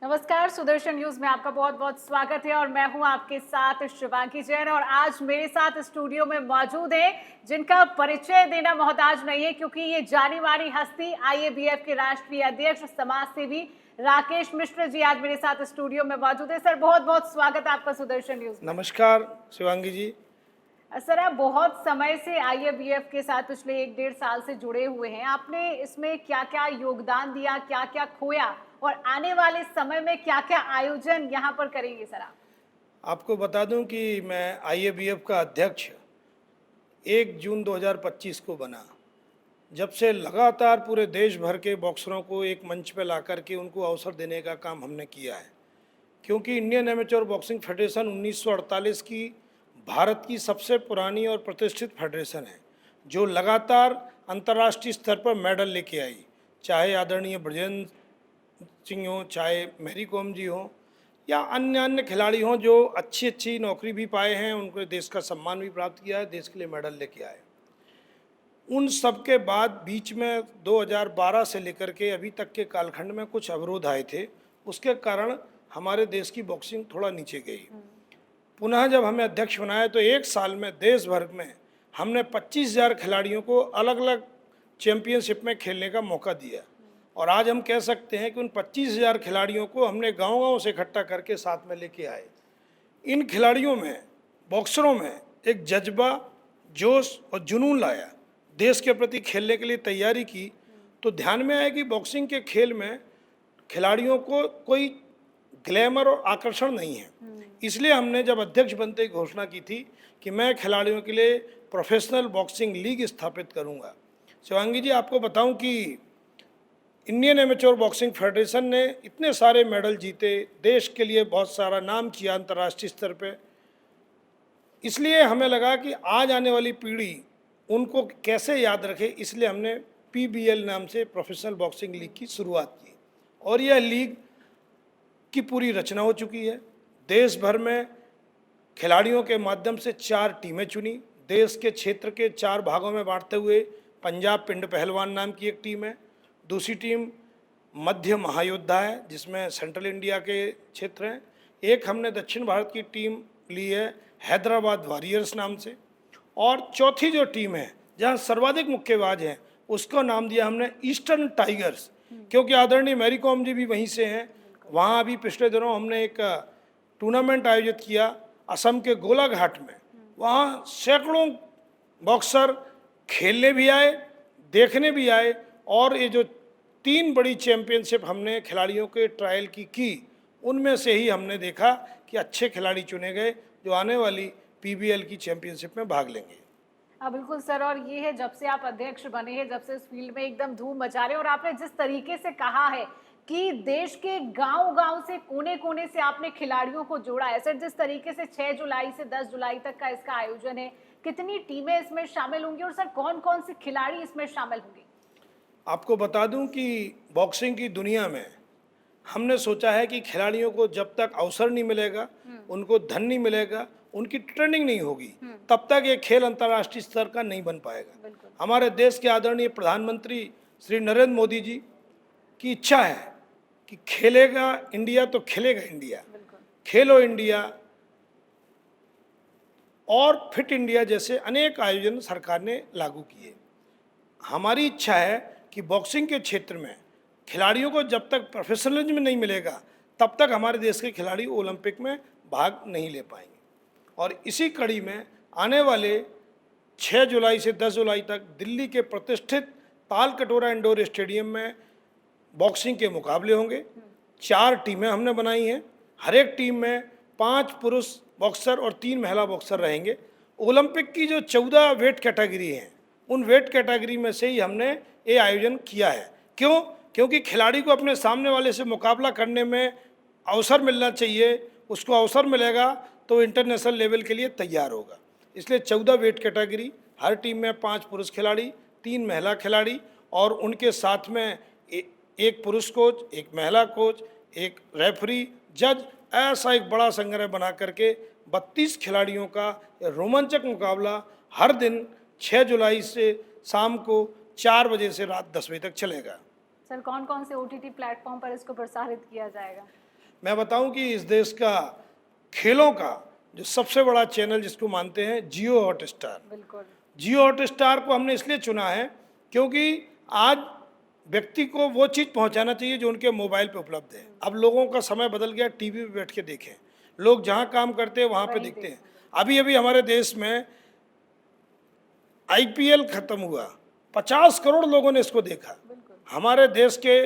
नमस्कार, सुदर्शन न्यूज में आपका बहुत बहुत स्वागत है और मैं हूं आपके साथ शिवांगी जैन। और आज मेरे साथ स्टूडियो में मौजूद हैं जिनका परिचय देना मोहताज नहीं है, क्योंकि ये जानी मानी हस्ती आईएबीएफ के राष्ट्रीय अध्यक्ष समाज सेवी राकेश मिश्र जी आज मेरे साथ स्टूडियो में मौजूद है। सर, बहुत बहुत स्वागत है आपका सुदर्शन न्यूज में। नमस्कार शिवांगी जी। सर, आप बहुत समय से आईएबीएफ के साथ पिछले 1-1.5 साल से जुड़े हुए हैं। आपने इसमें क्या क्या योगदान दिया, क्या क्या खोया और आने वाले समय में क्या क्या आयोजन यहाँ पर करेंगे सर आप? आपको बता दूं कि मैं आईएबीएफ का अध्यक्ष 1 जून 2025 को बना। जब से लगातार पूरे देश भर के बॉक्सरों को एक मंच पर ला कर के उनको अवसर देने का काम हमने किया है, क्योंकि इंडियन एमेच्योर बॉक्सिंग फेडरेशन 1948 की भारत की सबसे पुरानी और प्रतिष्ठित फेडरेशन है, जो लगातार अंतर्राष्ट्रीय स्तर पर मेडल लेके आई। चाहे आदरणीय ब्रजेंद्र सिंह हो, चाहे मैरी कॉम जी हो, या अन्य अन्य खिलाड़ी हों जो अच्छी अच्छी नौकरी भी पाए हैं, उनको देश का सम्मान भी प्राप्त किया है, देश के लिए मेडल लेके आए। उन सब के बाद बीच में 2012 से लेकर के अभी तक के कालखंड में कुछ अवरोध आए थे, उसके कारण हमारे देश की बॉक्सिंग थोड़ा नीचे गई। पुनः जब हमें अध्यक्ष बनाया तो एक साल में देश भर में हमने 25,000 खिलाड़ियों को अलग अलग चैंपियनशिप में खेलने का मौका दिया। और आज हम कह सकते हैं कि उन 25,000 खिलाड़ियों को हमने गांव-गांव से इकट्ठा करके साथ में लेके आए। इन खिलाड़ियों में, बॉक्सरों में एक जज्बा, जोश और जुनून लाया, देश के प्रति खेलने के लिए तैयारी की। तो ध्यान में आया कि बॉक्सिंग के खेल में खिलाड़ियों को कोई ग्लैमर और आकर्षण नहीं है। इसलिए हमने जब अध्यक्ष बनते ही घोषणा की थी कि मैं खिलाड़ियों के लिए प्रोफेशनल बॉक्सिंग लीग स्थापित करूंगा। शिवांगी जी, आपको बताऊं कि इंडियन एमेच्योर बॉक्सिंग फेडरेशन ने इतने सारे मेडल जीते, देश के लिए बहुत सारा नाम किया अंतर्राष्ट्रीय स्तर पे। इसलिए हमें लगा कि आज आने वाली पीढ़ी उनको कैसे याद रखे, इसलिए हमने पीबीएल नाम से प्रोफेशनल बॉक्सिंग लीग की शुरुआत की। और यह लीग की पूरी रचना हो चुकी है। देश भर में खिलाड़ियों के माध्यम से 4 टीमें चुनी, देश के क्षेत्र के 4 भागों में बांटते हुए। पंजाब पिंड पहलवान नाम की एक टीम है, दूसरी टीम मध्य महायोद्धा है जिसमें सेंट्रल इंडिया के क्षेत्र हैं, एक हमने दक्षिण भारत की टीम ली है हैदराबाद वॉरियर्स नाम से, और चौथी जो टीम है जहां सर्वाधिक मुक्केबाज हैं उसका नाम दिया हमने ईस्टर्न टाइगर्स, क्योंकि आदरणीय मैरी कॉम जी भी वहीं से हैं। वहाँ अभी पिछले दिनों हमने एक टूर्नामेंट आयोजित किया असम के गोलाघाट में। वहाँ सैकड़ों बॉक्सर खेलने भी आए, देखने भी आए, और ये जो 3 बड़ी चैंपियनशिप हमने खिलाड़ियों के ट्रायल की उनमें से ही हमने देखा कि अच्छे खिलाड़ी चुने गए जो आने वाली पीबीएल की चैंपियनशिप में भाग लेंगे। बिल्कुल सर, और ये है जब से आप अध्यक्ष बने हैं, जब से इस फील्ड में एकदम धूम मचा रहे हैं, और आपने जिस तरीके से कहा है कि देश के गांव-गांव से, कोने-कोने से आपने खिलाड़ियों को जोड़ा है सर, जिस तरीके से 6 जुलाई से 10 जुलाई तक का इसका आयोजन है, कितनी टीमें इसमें शामिल होंगी और सर कौन-कौन से खिलाड़ी इसमें शामिल होंगे? आपको बता दूं कि बॉक्सिंग की दुनिया में हमने सोचा है कि खिलाड़ियों को जब तक अवसर नहीं मिलेगा, उनको धन नहीं मिलेगा, उनकी ट्रेनिंग नहीं होगी, तब तक ये खेल अंतर्राष्ट्रीय स्तर का नहीं बन पाएगा। हमारे देश के आदरणीय प्रधानमंत्री श्री नरेंद्र मोदी जी की इच्छा है कि खेलेगा इंडिया तो खिलेगा इंडिया, खेलो इंडिया और फिट इंडिया जैसे अनेक आयोजन सरकार ने लागू किए। हमारी इच्छा है कि बॉक्सिंग के क्षेत्र में खिलाड़ियों को जब तक प्रोफेशनलिज्म नहीं मिलेगा तब तक हमारे देश के खिलाड़ी ओलंपिक में भाग नहीं ले पाएंगे। और इसी कड़ी में आने वाले 6 जुलाई से 10 जुलाई तक दिल्ली के प्रतिष्ठित तालकटोरा इंडोर स्टेडियम में बॉक्सिंग के मुकाबले होंगे। 4 टीमें हमने बनाई हैं, हर एक टीम में 5 पुरुष बॉक्सर और 3 महिला बॉक्सर रहेंगे। ओलंपिक की जो 14 वेट कैटेगरी हैं, उन वेट कैटेगरी में से ही हमने ये आयोजन किया है। क्यों? क्योंकि खिलाड़ी को अपने सामने वाले से मुकाबला करने में अवसर मिलना चाहिए, उसको अवसर मिलेगा तो इंटरनेशनल लेवल के लिए तैयार होगा। इसलिए 14 वेट कैटेगरी, हर टीम में 5 पुरुष खिलाड़ी, 3 महिला खिलाड़ी, और उनके साथ में एक पुरुष कोच, एक महिला कोच, एक रेफरी, जज, ऐसा एक बड़ा संग्रह बना करके 32 खिलाड़ियों का रोमांचक मुकाबला हर दिन 6 जुलाई से शाम को 4 बजे से रात 10 बजे तक चलेगा। सर, कौन-कौन से ओटीटी प्लेटफॉर्म पर इसको प्रसारित किया जाएगा? मैं बताऊं कि इस देश का खेलों का जो सबसे बड़ा चैनल जिसको मानते हैं जियो हॉटस्टार। बिल्कुल। जियो हॉटस्टार को हमने इसलिए चुना है क्योंकि आज व्यक्ति को वो चीज़ पहुंचाना चाहिए जो उनके मोबाइल पे उपलब्ध है। अब लोगों का समय बदल गया, टीवी पे बैठ के देखें, लोग जहां काम करते हैं वहां पे वही देखते हैं। देखते अभी अभी हमारे देश में आईपीएल खत्म हुआ, 50 करोड़ लोगों ने इसको देखा। बिल्कुल। हमारे देश के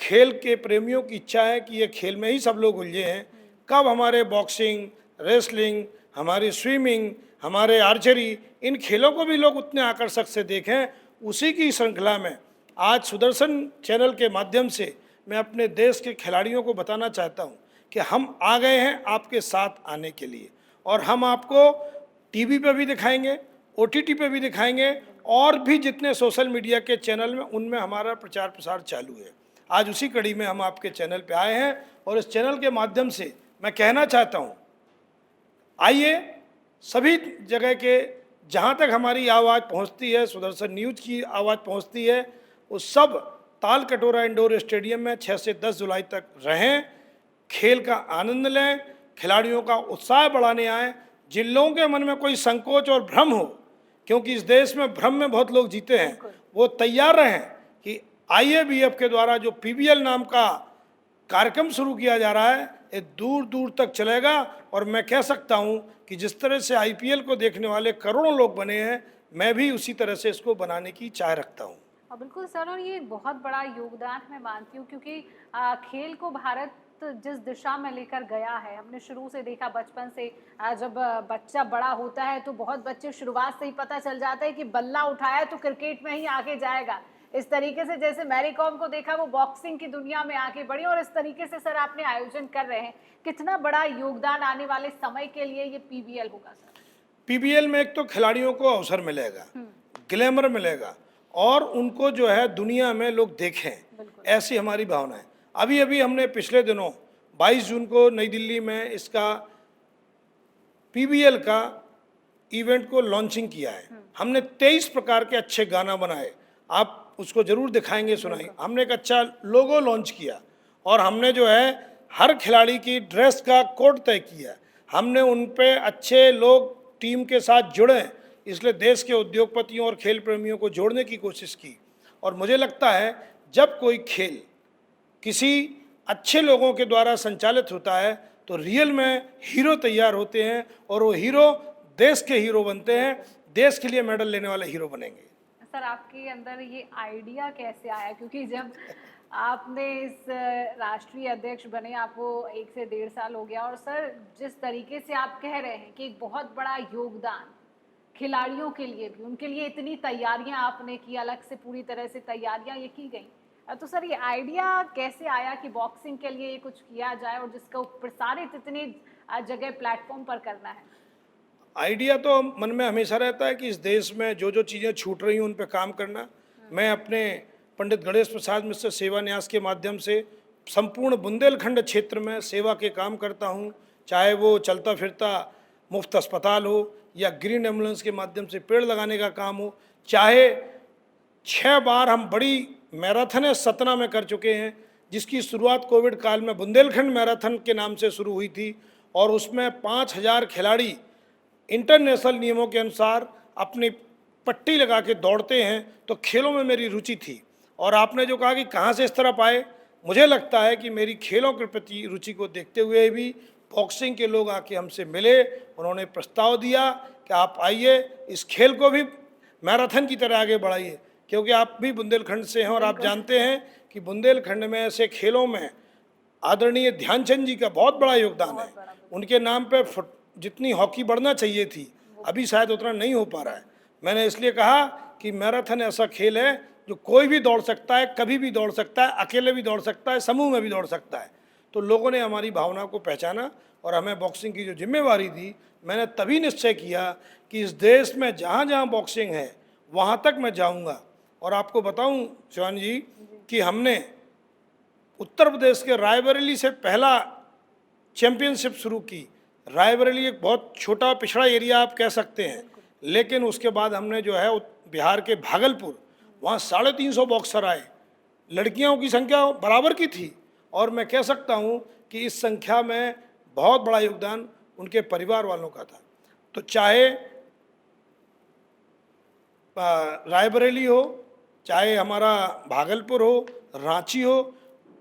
खेल के प्रेमियों की इच्छा है कि ये खेल में ही सब लोग उलझे हैं। कब हमारे बॉक्सिंग, रेसलिंग, हमारी स्विमिंग, हमारे आर्चरी, इन खेलों को भी लोग उतने आकर्षक से देखें, उसी की श्रृंखला में आज सुदर्शन चैनल के माध्यम से मैं अपने देश के खिलाड़ियों को बताना चाहता हूं कि हम आ गए हैं आपके साथ आने के लिए, और हम आपको टीवी पे भी दिखाएंगे, ओटीटी पे भी दिखाएंगे, और भी जितने सोशल मीडिया के चैनल में उनमें हमारा प्रचार प्रसार चालू है। आज उसी कड़ी में हम आपके चैनल पे आए हैं और इस चैनल के माध्यम से मैं कहना चाहता हूं, आइए सभी जगह के जहां तक हमारी आवाज़ पहुंचती है, सुदर्शन न्यूज़ की आवाज़ पहुंचती है, उस सब ताल कटोरा इंडोर स्टेडियम में 6 से 10 जुलाई तक रहें, खेल का आनंद लें, खिलाड़ियों का उत्साह बढ़ाने आएँ। जिन लोगों के मन में कोई संकोच और भ्रम हो, क्योंकि इस देश में भ्रम में बहुत लोग जीते हैं, वो तैयार रहें कि आईएबीएफ के द्वारा जो पीबीएल नाम का कार्यक्रम शुरू किया जा रहा है, ये दूर दूर तक चलेगा। और मैं कह सकता हूं कि जिस तरह से आईपीएल को देखने वाले करोड़ों लोग बने हैं, मैं भी उसी तरह से इसको बनाने की चाह रखता हूं। बिल्कुल सर, और ये बहुत बड़ा योगदान मैं मानती हूँ, क्योंकि खेल को भारत जिस दिशा में लेकर गया है, हमने शुरू से देखा, बचपन से जब बच्चा बड़ा होता है तो बहुत बच्चे शुरुआत से ही पता चल जाता है कि बल्ला उठाया तो क्रिकेट में ही आगे जाएगा। इस तरीके से जैसे मैरी कॉम को देखा, वो बॉक्सिंग की दुनिया में आगे बढ़ी, और इस तरीके से सर आपने आयोजन कर रहे हैं, कितना बड़ा योगदान आने वाले समय के लिए ये पीबीएल होगा सर? पीबीएल में एक तो खिलाड़ियों को अवसर मिलेगा, ग्लैमर मिलेगा, और उनको जो है दुनिया में लोग देखें, ऐसी हमारी भावना है। अभी अभी हमने पिछले दिनों 22 जून को नई दिल्ली में इसका पीबीएल का इवेंट को लॉन्चिंग किया है। हमने 23 प्रकार के अच्छे गाना बनाए, आप उसको जरूर दिखाएंगे, सुनाएंगे। हमने एक अच्छा लोगो लॉन्च किया, और हमने जो है हर खिलाड़ी की ड्रेस का कोड तय किया। हमने उन पे अच्छे लोग टीम के साथ जुड़े, इसलिए देश के उद्योगपतियों और खेल प्रेमियों को जोड़ने की कोशिश की। और मुझे लगता है जब कोई खेल किसी अच्छे लोगों के द्वारा संचालित होता है तो रियल में हीरो तैयार होते हैं, और वो हीरो देश के हीरो बनते हैं, देश के लिए मेडल लेने वाले हीरो बनेंगे। सर आपके अंदर ये आइडिया कैसे आया, क्योंकि जब आपने इस राष्ट्रीय अध्यक्ष बने आपको 1 से 1.5 साल हो गया, और सर जिस तरीके से आप कह रहे हैं कि एक बहुत बड़ा योगदान खिलाड़ियों के लिए भी, उनके लिए इतनी तैयारियां आपने की, अलग से पूरी तरह से तैयारियां ये की गई, तो सर ये आइडिया कैसे आया कि बॉक्सिंग के लिए ये कुछ किया जाए और जिसका प्रसारित इतनी जगह प्लेटफॉर्म पर करना है? आइडिया तो मन में हमेशा रहता है कि इस देश में जो जो चीज़ें छूट रही हैं उन पे काम करना। मैं अपने पंडित गणेश प्रसाद मिश्र सेवा न्यास के माध्यम से संपूर्ण बुंदेलखंड क्षेत्र में सेवा के काम करता हूं, चाहे वो चलता फिरता मुफ्त अस्पताल हो, या ग्रीन एम्बुलेंस के माध्यम से पेड़ लगाने का काम हो, चाहे 6 बार हम बड़ी मैराथन सतना में कर चुके हैं, जिसकी शुरुआत कोविड काल में बुंदेलखंड मैराथन के नाम से शुरू हुई थी, और उसमें 5000 खिलाड़ी इंटरनेशनल नियमों के अनुसार अपनी पट्टी लगा के दौड़ते हैं। तो खेलों में मेरी रुचि थी, और आपने जो कहा कि कहाँ से इस तरफ आए, मुझे लगता है कि मेरी खेलों के प्रति रुचि को देखते हुए भी बॉक्सिंग के लोग आके हमसे मिले, उन्होंने प्रस्ताव दिया कि आप आइए, इस खेल को भी मैराथन की तरह आगे बढ़ाइए, क्योंकि आप भी बुंदेलखंड से हैं और आप जानते हैं कि बुंदेलखंड में ऐसे खेलों में आदरणीय ध्यानचंद जी का बहुत बड़ा योगदान है। उनके नाम पे जितनी हॉकी बढ़ना चाहिए थी, अभी शायद उतना नहीं हो पा रहा है। मैंने इसलिए कहा कि मैराथन ऐसा खेल है जो कोई भी दौड़ सकता है, कभी भी दौड़ सकता है, अकेले भी दौड़ सकता है, समूह में भी दौड़ सकता है। तो लोगों ने हमारी भावना को पहचाना, और हमें बॉक्सिंग की जो जिम्मेवारी दी, मैंने तभी निश्चय किया कि इस देश में जहाँ जहाँ बॉक्सिंग है वहाँ तक मैं जाऊँगा। और आपको बताऊँ शिवानी जी कि हमने उत्तर प्रदेश के रायबरेली से पहला चैंपियनशिप शुरू की। रायबरेली एक बहुत छोटा पिछड़ा एरिया आप कह सकते हैं, लेकिन उसके बाद हमने जो है बिहार के भागलपुर, वहाँ 350 बॉक्सर आए, लड़कियों की संख्या बराबर की थी, और मैं कह सकता हूँ कि इस संख्या में बहुत बड़ा योगदान उनके परिवार वालों का था। तो चाहे रायबरेली हो, चाहे हमारा भागलपुर हो, रांची हो,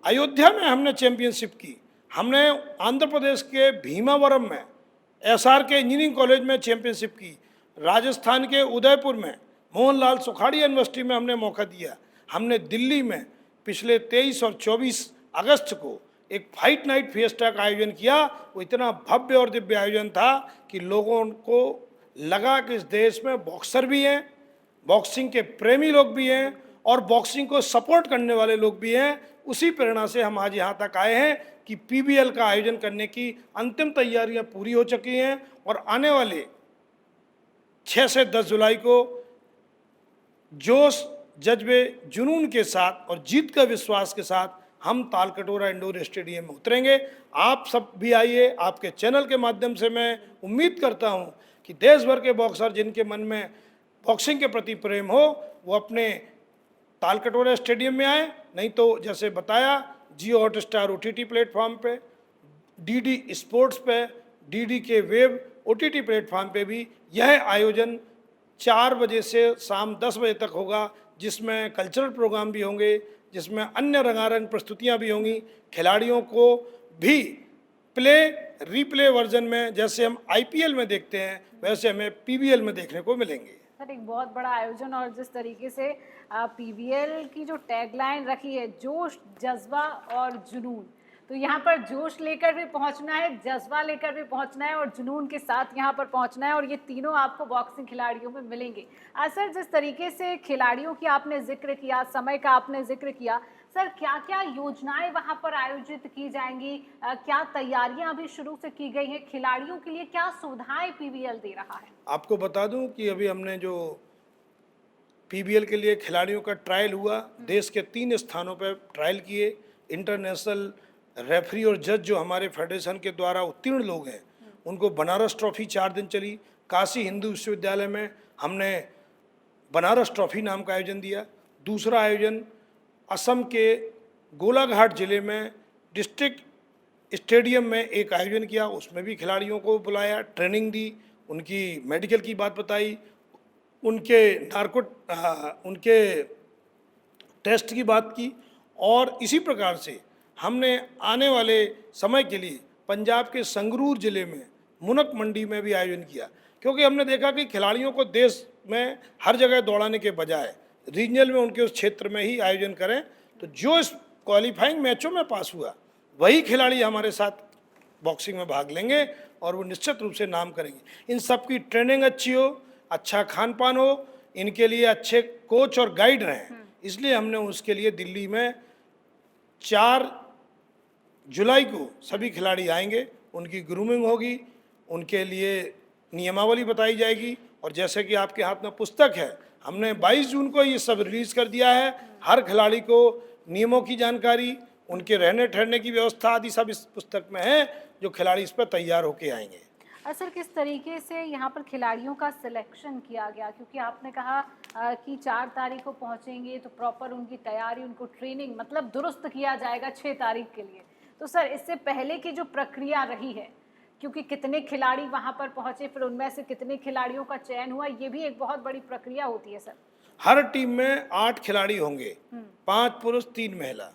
अयोध्या में हमने चैंपियनशिप की, हमने आंध्र प्रदेश के भीमावरम में एसआर के इंजीनियरिंग कॉलेज में चैंपियनशिप की, राजस्थान के उदयपुर में मोहनलाल सुखाड़िया यूनिवर्सिटी में हमने मौका दिया, हमने दिल्ली में पिछले 23 और 24 अगस्त को एक फाइट नाइट फिएस्टा का आयोजन किया। वो इतना भव्य और दिव्य आयोजन था कि लोगों को लगा कि इस देश में बॉक्सर भी हैं, बॉक्सिंग के प्रेमी लोग भी हैं और बॉक्सिंग को सपोर्ट करने वाले लोग भी हैं। उसी प्रेरणा से हम आज यहाँ तक आए हैं कि पीबीएल का आयोजन करने की अंतिम तैयारियां पूरी हो चुकी हैं और आने वाले 6 से 10 जुलाई को जोश, जज्बे, जुनून के साथ और जीत का विश्वास के साथ हम तालकटोरा इंडोर स्टेडियम में उतरेंगे। आप सब भी आइए। आपके चैनल के माध्यम से मैं उम्मीद करता हूं कि देश भर के बॉक्सर जिनके मन में बॉक्सिंग के प्रति प्रेम हो वो अपने तालकटोरा स्टेडियम में आए, नहीं तो जैसे बताया जियो हॉटस्टार OTT प्लेटफॉर्म पे, डीडी स्पोर्ट्स पे, डीडी के वेब OTT प्लेटफॉर्म पे भी यह आयोजन 4 बजे से शाम 10 बजे तक होगा, जिसमें कल्चरल प्रोग्राम भी होंगे, जिसमें अन्य रंगारंग प्रस्तुतियां भी होंगी। खिलाड़ियों को भी प्ले रीप्ले वर्जन में जैसे हम IPL में देखते हैं वैसे हमें PBL में देखने को मिलेंगे। सर, एक बहुत बड़ा आयोजन और जिस तरीके से PBL की जो टैगलाइन रखी है, जोश, जज्बा और जुनून, तो यहाँ पर जोश लेकर भी पहुँचना है, जज्बा लेकर भी पहुँचना है और जुनून के साथ यहाँ पर पहुँचना है और ये तीनों आपको बॉक्सिंग खिलाड़ियों में मिलेंगे। सर, जिस तरीके से खिलाड़ियों की आपने जिक्र किया, समय का आपने जिक्र किया, सर क्या क्या योजनाएं वहाँ पर आयोजित की जाएंगी, क्या तैयारियां अभी शुरू से की गई हैं, खिलाड़ियों के लिए क्या सुविधाएं PBL दे रहा है? आपको बता दूं कि अभी हमने जो PBL के लिए खिलाड़ियों का ट्रायल हुआ, देश के 3 स्थानों पर ट्रायल किए। इंटरनेशनल रेफरी और जज जो हमारे फेडरेशन के द्वारा उत्तीर्ण लोग हैं उनको बनारस ट्रॉफी 4 दिन चली। काशी हिंदू विश्वविद्यालय में हमने बनारस ट्रॉफी नाम का आयोजन दिया। दूसरा आयोजन असम के गोलाघाट जिले में डिस्ट्रिक्ट स्टेडियम में एक आयोजन किया, उसमें भी खिलाड़ियों को बुलाया, ट्रेनिंग दी, उनकी मेडिकल की बात बताई, उनके टेस्ट की बात की। और इसी प्रकार से हमने आने वाले समय के लिए पंजाब के संगरूर जिले में मुनक मंडी में भी आयोजन किया, क्योंकि हमने देखा कि खिलाड़ियों को देश में हर जगह दौड़ाने के बजाय रीजनल में उनके उस क्षेत्र में ही आयोजन करें। तो जो इस क्वालिफाइंग मैचों में पास हुआ वही खिलाड़ी हमारे साथ बॉक्सिंग में भाग लेंगे और वो निश्चित रूप से नाम करेंगे। इन सब की ट्रेनिंग अच्छी हो, अच्छा खान पान हो, इनके लिए अच्छे कोच और गाइड रहें, इसलिए हमने उसके लिए दिल्ली में 4 जुलाई को सभी खिलाड़ी आएंगे, उनकी ग्रूमिंग होगी, उनके लिए नियमावली बताई जाएगी। और जैसे कि आपके हाथ में पुस्तक है, हमने 22 जून को ये सब रिलीज़ कर दिया है। हर खिलाड़ी को नियमों की जानकारी, उनके रहने ठहरने की व्यवस्था आदि सब इस पुस्तक में है, जो खिलाड़ी इस पर तैयार होके आएंगे। सर, किस तरीके से यहाँ पर खिलाड़ियों का सिलेक्शन किया गया, क्योंकि आपने कहा कि 4 तारीख को पहुँचेंगे तो प्रॉपर उनकी तैयारी, उनको ट्रेनिंग मतलब दुरुस्त किया जाएगा 6 तारीख के लिए। तो सर, इससे पहले की जो प्रक्रिया रही है, क्योंकि कितने खिलाड़ी वहाँ पर पहुँचे, फिर उनमें से कितने खिलाड़ियों का चयन हुआ, ये भी एक बहुत बड़ी प्रक्रिया होती है सर। हर टीम में 8 खिलाड़ी होंगे, 5 पुरुष 3 महिला,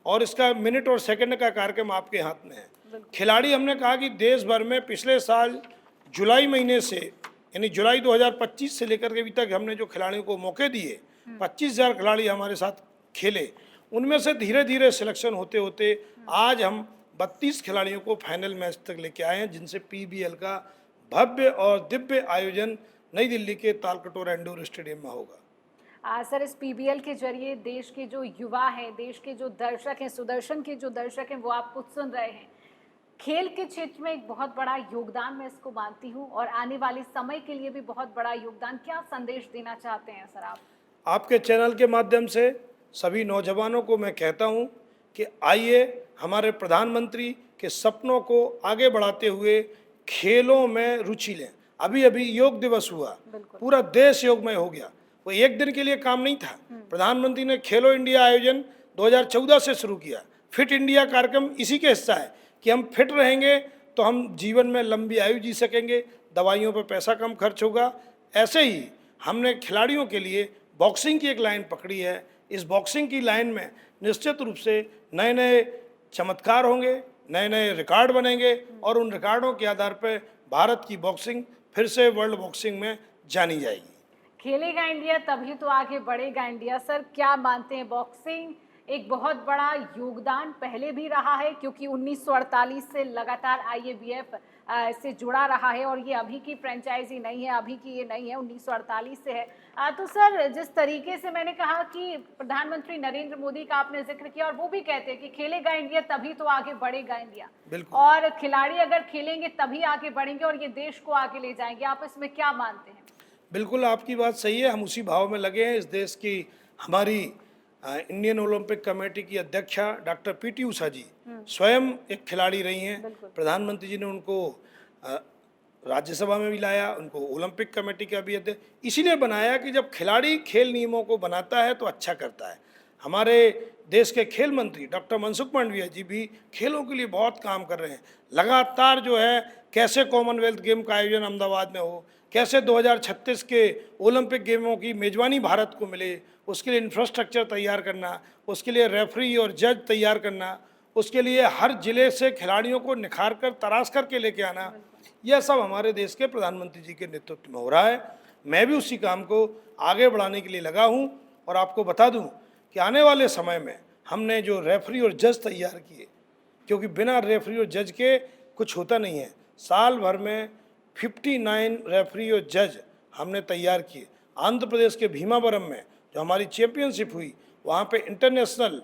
और इसका मिनट और सेकंड का कार्यक्रम आपके हाथ में है। खिलाड़ी हमने कहा कि देश भर में पिछले साल जुलाई महीने से, यानी जुलाई 2025 से लेकर के अभी तक हमने जो खिलाड़ियों को मौके दिए, 25,000 खिलाड़ी हमारे साथ खेले, उनमें से धीरे धीरे सिलेक्शन होते होते आज हम 32 खिलाड़ियों को फाइनल मैच तक लेके आए हैं, जिनसे PBL का भव्य और दिव्य आयोजन नई दिल्ली के तालकटोरा इंडोर स्टेडियम में होगा। सर, इस PBL के जरिए देश के जो युवा हैं, देश के जो दर्शक हैं, सुदर्शन के जो दर्शक हैं, वो आपको सुन रहे हैं। खेल के क्षेत्र में एक बहुत बड़ा योगदान मैं इसको मानती हूँ और आने वाले समय के लिए भी बहुत बड़ा योगदान। क्या संदेश देना चाहते हैं सर आप? आपके चैनल के माध्यम से सभी नौजवानों को मैं कहता हूँ कि आइए हमारे प्रधानमंत्री के सपनों को आगे बढ़ाते हुए खेलों में रुचि लें। अभी अभी योग दिवस हुआ, पूरा देश योगमय हो गया। वो एक दिन के लिए काम नहीं था। प्रधानमंत्री ने खेलो इंडिया आयोजन 2014 से शुरू किया, फिट इंडिया कार्यक्रम इसी का हिस्सा है कि हम फिट रहेंगे तो हम जीवन में लंबी आयु जी सकेंगे, दवाइयों पर पैसा कम खर्च होगा। ऐसे ही हमने खिलाड़ियों के लिए बॉक्सिंग की एक लाइन पकड़ी है। इस बॉक्सिंग की लाइन में निश्चित रूप से नए नए चमत्कार होंगे, नए नए रिकॉर्ड बनेंगे और उन रिकॉर्डों के आधार पर भारत की बॉक्सिंग फिर से वर्ल्ड बॉक्सिंग में जानी जाएगी। खेलेगा इंडिया तभी तो आगे बढ़ेगा इंडिया। सर, क्या मानते हैं, बॉक्सिंग एक बहुत बड़ा योगदान पहले भी रहा है, क्योंकि 1948 से लगातार आईएबीएफ से जुड़ा रहा है और ये अभी की फ्रेंचाइजी नहीं है, अभी की ये नहीं है, 1948 से है। तो सर, जिस तरीके से मैंने कहा कि प्रधानमंत्री नरेंद्र मोदी का आपने जिक्र किया और वो भी कहते हैं कि खेलेगा इंडिया तभी तो आगे बढ़ेगा इंडिया, और खिलाड़ी अगर खेलेंगे तभी आगे बढ़ेंगे और ये देश को आगे ले जाएंगे। आप इसमें क्या मानते हैं? बिल्कुल, आपकी बात सही है। हम उसी भाव में लगे हैं। इस देश की हमारी इंडियन ओलंपिक कमेटी की अध्यक्षा डॉक्टर पीटी उषा जी स्वयं एक खिलाड़ी रही हैं। प्रधानमंत्री जी ने उनको राज्यसभा में भी लाया, उनको ओलंपिक कमेटी का भी अध्यक्ष इसीलिए बनाया कि जब खिलाड़ी खेल नियमों को बनाता है तो अच्छा करता है। हमारे देश के खेल मंत्री डॉक्टर मनसुख मांडविया जी भी खेलों के लिए बहुत काम कर रहे हैं। लगातार जो है कैसे कॉमनवेल्थ गेम का आयोजन अहमदाबाद में हो, कैसे 2036 के ओलंपिक गेमों की मेजबानी भारत को मिले, उसके लिए इंफ्रास्ट्रक्चर तैयार करना, उसके लिए रेफरी और जज तैयार करना, उसके लिए हर जिले से खिलाड़ियों को निखार कर तराश करके लेके आना, यह सब हमारे देश के प्रधानमंत्री जी के नेतृत्व में हो रहा है। मैं भी उसी काम को आगे बढ़ाने के लिए लगा हूँ और आपको बता दूँ कि आने वाले समय में हमने जो रेफरी और जज तैयार किए, क्योंकि बिना रेफरी और जज के कुछ होता नहीं है, साल भर में 59 रेफरी और जज हमने तैयार किए। आंध्र प्रदेश के भीमावरम में जो हमारी चैंपियनशिप हुई, वहाँ पे इंटरनेशनल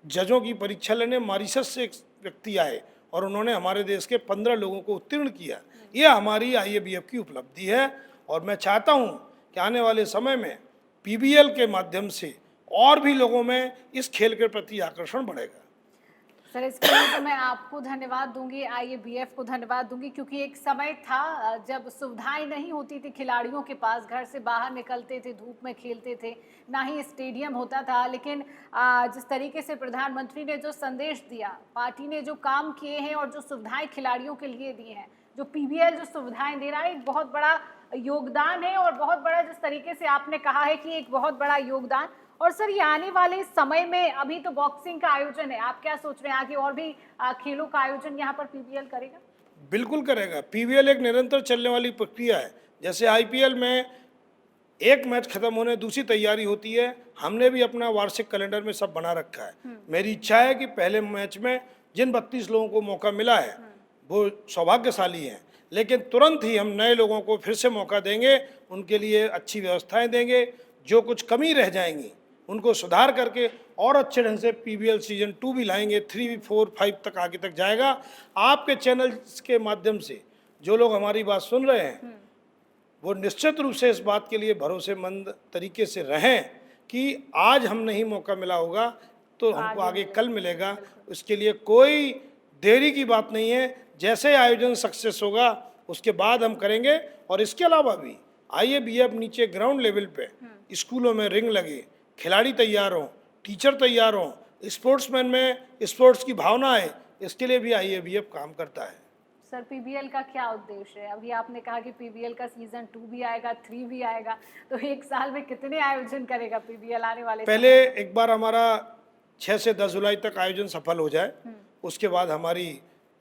जजों की परीक्षा लेने मॉरिशस से एक व्यक्ति आए और उन्होंने हमारे देश के 15 लोगों को उत्तीर्ण किया। यह हमारी आईएबीएफ की उपलब्धि है और मैं चाहता हूँ कि आने वाले समय में पीबीएल के माध्यम से और भी लोगों में इस खेल के प्रति आकर्षण बढ़ेगा। सर, इसके लिए तो मैं आपको धन्यवाद दूंगी, आईएबीएफ को धन्यवाद दूंगी, क्योंकि एक समय था जब सुविधाएं नहीं होती थी खिलाड़ियों के पास, घर से बाहर निकलते थे, धूप में खेलते थे, ना ही स्टेडियम होता था। लेकिन जिस तरीके से प्रधानमंत्री ने जो संदेश दिया, पार्टी ने जो काम किए हैं और जो सुविधाएं खिलाड़ियों के लिए दी हैं, जो पीबीएल जो सुविधाएं दे रहा है, एक बहुत बड़ा योगदान है और बहुत बड़ा, जिस तरीके से आपने कहा है कि एक बहुत बड़ा योगदान। और सर, ये आने वाले समय में, अभी तो बॉक्सिंग का आयोजन है, आप क्या सोच रहे हैं, आगे और भी खेलों का आयोजन यहाँ पर पीबीएल करेगा? बिल्कुल करेगा। पीबीएल एक निरंतर चलने वाली प्रक्रिया है। जैसे आईपीएल में एक मैच खत्म होने दूसरी तैयारी होती है, हमने भी अपना वार्षिक कैलेंडर में सब बना रखा है। मेरी इच्छा है कि पहले मैच में जिन 32 लोगों को मौका मिला है वो सौभाग्यशाली हैं, लेकिन तुरंत ही हम नए लोगों को फिर से मौका देंगे, उनके लिए अच्छी व्यवस्थाएं देंगे, जो कुछ कमी रह जाएंगी उनको सुधार करके और अच्छे ढंग से पीबीएल सीजन 2 भी लाएंगे। 3, 4, 5 तक आगे तक जाएगा। आपके चैनल के माध्यम से जो लोग हमारी बात सुन रहे हैं वो निश्चित रूप से इस बात के लिए भरोसेमंद तरीके से रहें कि आज हम नहीं मौका मिला होगा तो हमको आगे कल मिलेगा। उसके लिए कोई देरी की बात नहीं है। जैसे आयोजन सक्सेस होगा उसके बाद हम करेंगे। और इसके अलावा भी आईएबीएफ नीचे ग्राउंड लेवल पे स्कूलों में रिंग लगे, खिलाड़ी तैयार हों, टीचर तैयार हों, स्पोर्ट्समैन में स्पोर्ट्स की भावना है, इसके लिए भी आईएबीएफ काम करता है। सर, पीबीएल का क्या उद्देश्य है? अभी आपने कहा कि पीबीएल का सीजन 2 भी आएगा, 3 भी आएगा, तो एक साल में कितने आयोजन करेगा पीबीएल आने वाले? पहले एक बार हमारा 6 से 10 जुलाई तक आयोजन सफल हो जाए, उसके बाद हमारी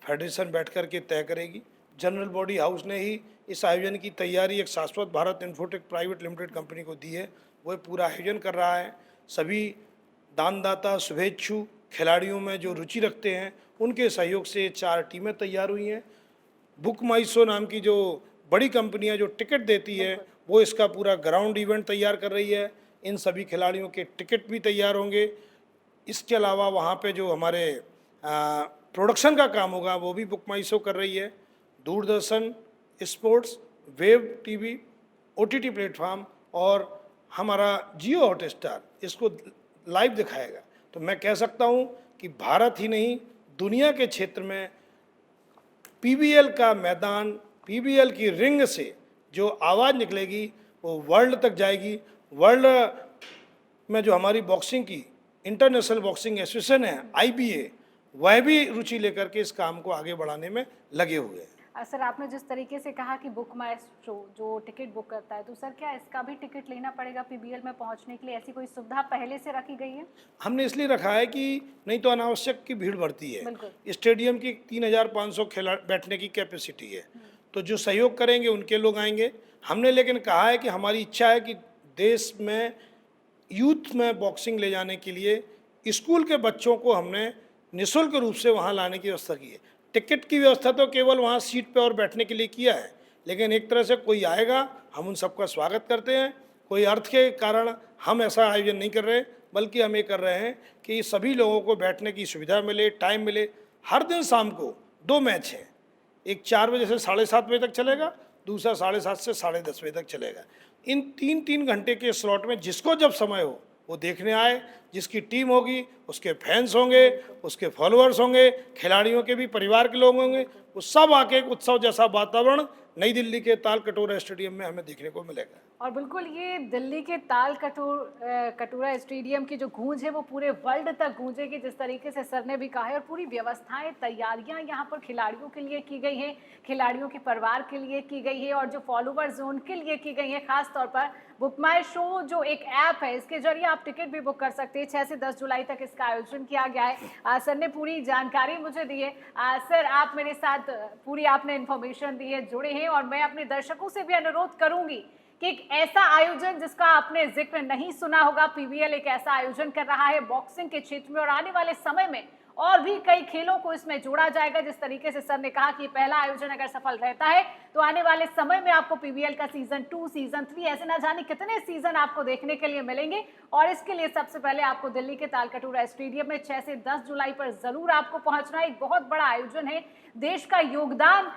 फेडरेशन बैठ कर के तय करेगी। जनरल बॉडी हाउस ने ही इस आयोजन की तैयारी एक शाश्वत Bharat infotech private limited company को दी है, वो पूरा आयोजन कर रहा है। सभी दानदाता, शुभेच्छु, खिलाड़ियों में जो रुचि रखते हैं उनके सहयोग से 4 टीमें तैयार हुई हैं। बुक माई शो नाम की जो बड़ी कंपनियां जो टिकट देती है वो इसका पूरा ग्राउंड इवेंट तैयार कर रही है। इन सभी खिलाड़ियों के टिकट भी तैयार होंगे। इसके अलावा वहाँ पे जो हमारे प्रोडक्शन का काम होगा वो भी बुक माई शो कर रही है। Doordarshan sports, web TV, OTT platform और हमारा जियो हॉटस्टार इसको लाइव दिखाएगा। तो मैं कह सकता हूँ कि भारत ही नहीं, दुनिया के क्षेत्र में पीबीएल का मैदान, पीबीएल की रिंग से जो आवाज़ निकलेगी वो वर्ल्ड तक जाएगी। वर्ल्ड में जो हमारी बॉक्सिंग की इंटरनेशनल बॉक्सिंग एसोसिएशन है IBA, वह भी रुचि लेकर के इस काम को आगे बढ़ाने में लगे हुए हैं। सर आपने जिस तरीके से कहा कि बुक माई शो जो टिकट बुक करता है, तो सर क्या इसका भी टिकट लेना पड़ेगा PBL में पहुंचने के लिए? ऐसी कोई सुविधा पहले से रखी गई है? हमने इसलिए रखा है कि नहीं तो अनावश्यक की भीड़ बढ़ती है। बिल्कुल। स्टेडियम की 3500 खिला बैठने की कैपेसिटी है, तो जो सहयोग करेंगे उनके लोग आएंगे। हमने लेकिन कहा है कि हमारी इच्छा है कि देश में यूथ में बॉक्सिंग ले जाने के लिए स्कूल के बच्चों को हमने निःशुल्क रूप से वहाँ लाने की व्यवस्था की है। टिकट की व्यवस्था तो केवल वहाँ सीट पे और बैठने के लिए किया है, लेकिन एक तरह से कोई आएगा हम उन सबका स्वागत करते हैं। कोई अर्थ के कारण हम ऐसा आयोजन नहीं कर रहे, बल्कि हम ये कर रहे हैं कि सभी लोगों को बैठने की सुविधा मिले, टाइम मिले। हर दिन शाम को 2 मैच हैं, एक 4 बजे से 7:30 बजे तक चलेगा, दूसरा 7:30 से 10:30 बजे तक चलेगा। इन 3-3 घंटे के स्लॉट में जिसको जब समय हो वो देखने आए। जिसकी टीम होगी उसके फैंस होंगे, उसके फॉलोअर्स होंगे, खिलाड़ियों के भी परिवार के लोग होंगे, वो सब आके एक उत्सव जैसा वातावरण नई दिल्ली के ताल कटोरा स्टेडियम में हमें देखने को मिलेगा। और बिल्कुल ये दिल्ली के ताल कटोरा स्टेडियम की जो गूंज है वो पूरे वर्ल्ड तक गूंजेगी, जिस तरीके से सर ने भी कहा है। और पूरी व्यवस्थाएं, तैयारियां यहाँ पर खिलाड़ियों के लिए की गई हैं, खिलाड़ियों के परिवार के लिए की गई है और जो फॉलोअर्स हैं उनके लिए की गई है। खास तौर पर बुक माई शो जो एक ऐप है, इसके जरिए आप टिकट भी बुक कर सकते हैं। 6 से 10 जुलाई तक इसका आयोजन किया गया है। सर ने पूरी जानकारी मुझे दी है। सर आप मेरे साथ पूरी आपने इन्फॉर्मेशन दी है, जुड़े हैं, और मैं अपने दर्शकों से भी अनुरोध करूंगी कि एक ऐसा आयोजन जिसका आपने जिक्र नहीं सुना होगा, PBL एक ऐसा आयोजन कर रहा है बॉक्सिंग के क्षेत्र में, और आने वाले समय में और भी कई खेलों को इसमें जोड़ा जाएगा। जिस तरीके से सर ने कहा कि पहला आयोजन अगर सफल रहता है तो आने वाले समय में आपको PBL का सीजन 2, सीजन 3, ऐसे ना जाने कितने सीजन आपको देखने के लिए मिलेंगे। और इसके लिए सबसे पहले आपको दिल्ली के तालकटोरा स्टेडियम में 6 से 10 जुलाई पर जरूर आपको पहुंचना है। एक बहुत बड़ा आयोजन है, देश का योगदान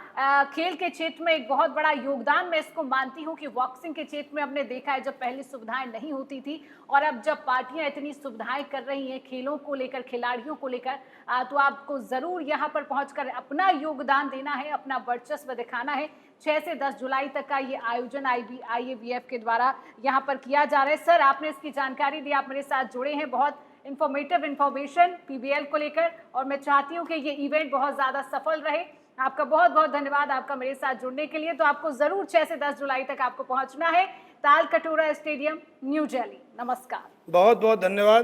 खेल के क्षेत्र में एक बहुत बड़ा योगदान मैं इसको मानती हूँ कि बॉक्सिंग के क्षेत्र में हमने देखा है जब पहले सुविधाएं नहीं होती थी और अब जब पार्टियां इतनी सुविधाएं कर रही हैं खेलों को लेकर, खिलाड़ियों को लेकर, तो आपको जरूर यहाँ पर पहुंचकर अपना योगदान देना है, अपना वर्चस्व दिखाना है। 6 से 10 जुलाई तक का ये आयोजन IABF के द्वारा यहाँ पर किया जा रहा है। सर आपने इसकी जानकारी दी, आप मेरे साथ जुड़े हैं, बहुत इंफॉर्मेटिव इन्फॉर्मेशन PBL को लेकर, और मैं चाहती हूँ कि ये इवेंट बहुत ज़्यादा सफल रहे। आपका बहुत बहुत धन्यवाद आपका मेरे साथ जुड़ने के लिए। तो आपको ज़रूर 6 से 10 जुलाई तक आपको पहुँचना है ताल कटोरा स्टेडियम, न्यू दिल्ली। नमस्कार। बहुत बहुत धन्यवाद।